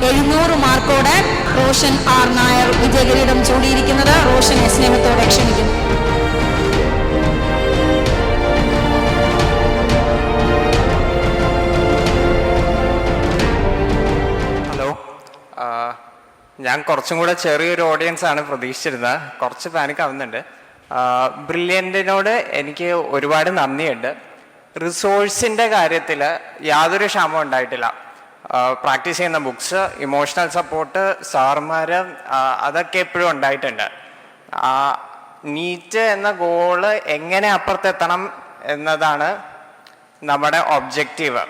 700 മാർക്കോടെ റോഷൻ ആർ നായർ വിജയകിരീടം ചൂടിയിരിക്കുന്നത്. റോഷനെ സ്നേഹത്തോടെ ക്ഷണിക്കുന്നു. ഹലോ, ഞാൻ കുറച്ചും കൂടെ ചെറിയൊരു ഓഡിയൻസ് ആണ് പ്രതീക്ഷിച്ചിരുന്നത്. കുറച്ച് പാനിക് ആവുന്നുണ്ട്. ബ്രില്യൻറ്റിനോട് എനിക്ക് ഒരുപാട് നന്ദിയുണ്ട്. റിസോഴ്സിൻ്റെ കാര്യത്തിൽ യാതൊരു ക്ഷാമവും ഉണ്ടായിട്ടില്ല. പ്രാക്ടീസ് ചെയ്യുന്ന ബുക്സ്, ഇമോഷണൽ സപ്പോർട്ട്, സാർമാർ, അതൊക്കെ എപ്പോഴും ഉണ്ടായിട്ടുണ്ട്. നീറ്റ് എന്ന ഗോള് എങ്ങനെ അപ്പുറത്തെത്തണം എന്നതാണ് നമ്മുടെ ഒബ്ജക്റ്റീവ്.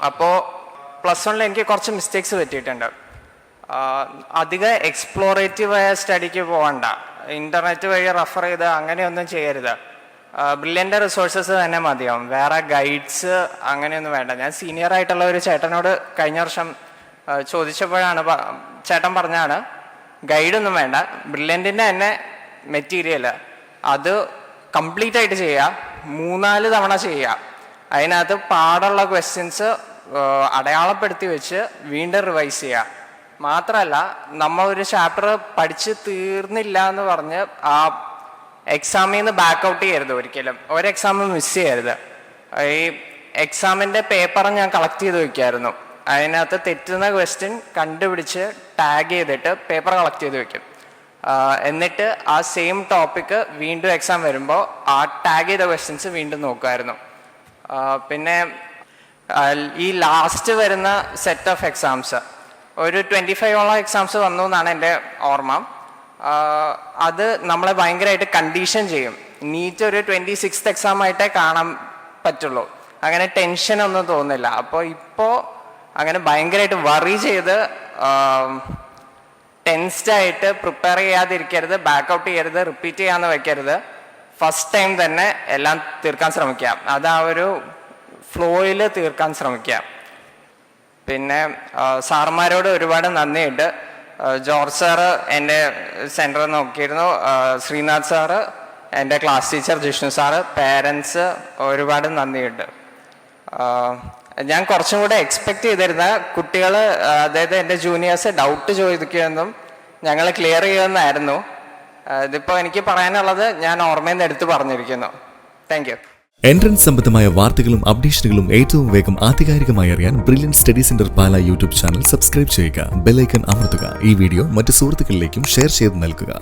അപ്പോൾ +1 എനിക്ക് കുറച്ച് മിസ്റ്റേക്സ് പറ്റിയിട്ടുണ്ട്. അധികം എക്സ്പ്ലോറേറ്റീവായ സ്റ്റഡിക്ക് പോകണ്ട, ഇൻ്റർനെറ്റ് വഴി റെഫർ ചെയ്ത് അങ്ങനെയൊന്നും ചെയ്യരുത്. ബ്രില്യൻ്റ് റിസോഴ്സസ് തന്നെ മതിയാവും, വേറെ ഗൈഡ്സ് അങ്ങനെയൊന്നും വേണ്ട. ഞാൻ സീനിയർ ആയിട്ടുള്ള ഒരു ചേട്ടനോട് കഴിഞ്ഞ വർഷം ചോദിച്ചപ്പോഴാണ് ചേട്ടൻ പറഞ്ഞാണ് ഗൈഡൊന്നും വേണ്ട, ബ്രില്യൻറ്റിൻ്റെ തന്നെ മെറ്റീരിയൽ അത് കംപ്ലീറ്റ് ആയിട്ട് ചെയ്യുക, 3-4 തവണ ചെയ്യുക. അതിനകത്ത് പാടുള്ള ക്വസ്റ്റ്യൻസ് അടയാളപ്പെടുത്തി വെച്ച് വീണ്ടും റിവൈസ് ചെയ്യുക. മാത്രമല്ല, നമ്മളൊരു ചാപ്റ്റർ പഠിച്ച് തീർന്നില്ല എന്ന് പറഞ്ഞ് ആ എക്സാമിൽ നിന്ന് ബാക്കൗട്ട് ചെയ്യരുത്. ഒരിക്കലും ഒരു എക്സാം മിസ് ചെയ്യരുത്. ഈ എക്സാമിൻ്റെ പേപ്പർ ഞാൻ കളക്ട് ചെയ്ത് വയ്ക്കുമായിരുന്നു. അതിനകത്ത് തെറ്റുന്ന ക്വസ്റ്റ്യൻ കണ്ടുപിടിച്ച് ടാഗ് ചെയ്തിട്ട് പേപ്പർ കളക്ട് ചെയ്ത് വയ്ക്കും. എന്നിട്ട് ആ സെയിം ടോപ്പിക്ക് വീണ്ടും എക്സാം വരുമ്പോൾ ആ ടാഗ് ചെയ്ത ക്വസ്റ്റ്യൻസ് വീണ്ടും നോക്കുമായിരുന്നു. പിന്നെ ഈ ലാസ്റ്റ് വരുന്ന സെറ്റ് ഓഫ് എക്സാംസ് ഒരു 25ഓളം എക്സാംസ് വന്നു എന്നാണ് എൻ്റെ ഓർമ്മ. അത് നമ്മളെ ഭയങ്കരമായിട്ട് കണ്ടീഷൻ ചെയ്യും. നീറ്റ് ഒരു 26th എക്സാം ആയിട്ടേ കാണാൻ പറ്റുള്ളൂ. അങ്ങനെ ടെൻഷനൊന്നും തോന്നില്ല. അപ്പോൾ ഇപ്പോൾ അങ്ങനെ ഭയങ്കരമായിട്ട് വറി ചെയ്ത് ടെൻസ്ഡായിട്ട് പ്രിപ്പയർ ചെയ്യാതിരിക്കരുത്, ബാക്കൗട്ട് ചെയ്യരുത്, റിപ്പീറ്റ് ചെയ്യാന്ന് വെക്കരുത്. ഫസ്റ്റ് ടൈം തന്നെ എല്ലാം തീർക്കാൻ ശ്രമിക്കുക. അത് ആ ഒരു ഫ്ലോയിൽ തീർക്കാൻ ശ്രമിക്കുക. പിന്നെ സാർമാരോട് ഒരുപാട് നന്ദിയുണ്ട്. ജോർജ് സാറ് എൻ്റെ സെൻറ്റർ നോക്കിയിരുന്നു, ശ്രീനാഥ് സാറ്, എൻ്റെ class teacher Jishnu sir, parents, ഒരുപാട് നന്ദിയുണ്ട്. ഞാൻ കുറച്ചും കൂടെ എക്സ്പെക്റ്റ് ചെയ്തിരുന്ന കുട്ടികൾ, അതായത് എൻ്റെ ജൂനിയേഴ്സ് ഡൗട്ട് ചോദിക്കുമെന്നും ഞങ്ങൾ ക്ലിയർ ചെയ്യുമെന്നായിരുന്നു. ഇതിപ്പോൾ എനിക്ക് പറയാനുള്ളത് ഞാൻ ഓർമ്മയിൽ നിന്ന് എടുത്ത് പറഞ്ഞിരിക്കുന്നു. Thank you. എൻട്രൻസ് സംബന്ധമായ വാർത്തകളും അപ്ഡേഷനുകളും ഏറ്റവും വേഗം ആധികാരികമായി അറിയാൻ ബ്രില്യൻറ്റ് സ്റ്റഡി സെന്റർ പാല യൂട്യൂബ് ചാനൽ സബ്സ്ക്രൈബ് ചെയ്യുക. ബെൽ ഐക്കൺ അമർത്തുക. ഈ വീഡിയോ മറ്റ് സുഹൃത്തുക്കളിലേക്കും ഷെയർ ചെയ്ത് നൽകുക.